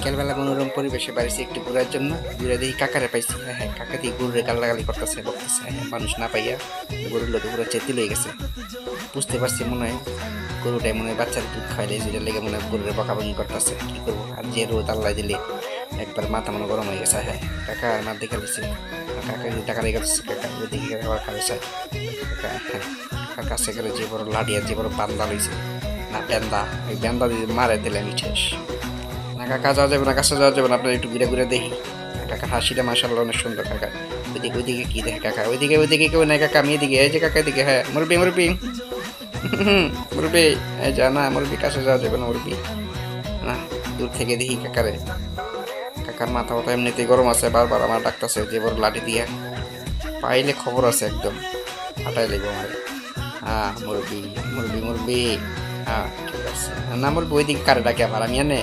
বিকালবেলা মনোরম পরিবেশে বাড়িছে একটু ঘুরার জন্য, ঘুরে দেখি কাকারে পাইছি। হ্যাঁ হ্যাঁ, কাকা দিয়ে গরুরে গালাগালি করতেছে, বলতেছে হ্যাঁ মানুষ না পাইয়া গরুর লোকে পুরো চেতি লয়ে গেছে। বুঝতে পারছি মনে হয় গরুটাই মনে হয় বাচ্চার দুধ খাইলে, যেটা লেগে মনে হয় গরুরে বকাবকি করতেছে। কি করবো আর, যে রোদ আল্লাহ দিলে একবার মাথা মনে গরম হয়ে গেছে। হ্যাঁ কাকা আমার দেখে দিচ্ছে, কাকা যদি টাকা রেখে দিচ্ছে, কাকা ওইদিকে আবার খাবে চাই। কাকা হ্যাঁ, কাকার কাছে গেলে যে বড় লাঠি আর যে বড় বান্দা লইছে না, বেন্দা, ওই বেন্দা দিয়ে মারে দিলে আমি শেষ। না কাকা যাওয়া যাবে না, কাছে যাওয়া যাবে না, আপনার একটু ঘুরে ঘুরে দেখি। কাকার হাসিটা মাশাআল্লাহ অনেক সুন্দর। কাকা ওইদিকে কি দেখে কাকা, ওইদিকে কেউ নাই কাকা, আমি এদিকে, এই যে কাকা এদিকে। হ্যাঁ মুরব্বি মুরব্বি মুরব্বি, এই যা না মুরব্বি, কাছে যাওয়া যাবে না মুরব্বি। না দূর থেকে দেখি কাকারে, কাকার মাথা মাথা এমনিতেই গরম আছে, বারবার আমার ডাকতেছে যে বড় লাঠি দিয়া। পাইলে খবর আছে একদম, হাঁটাই লাগবে আমার। হ্যাঁ মুরব্বি মুরব্বি মুরব্বি, হ্যাঁ ঠিক আছে। না মুরব্বি ওইদিকে কারে ডাকে আবার, আমি এনে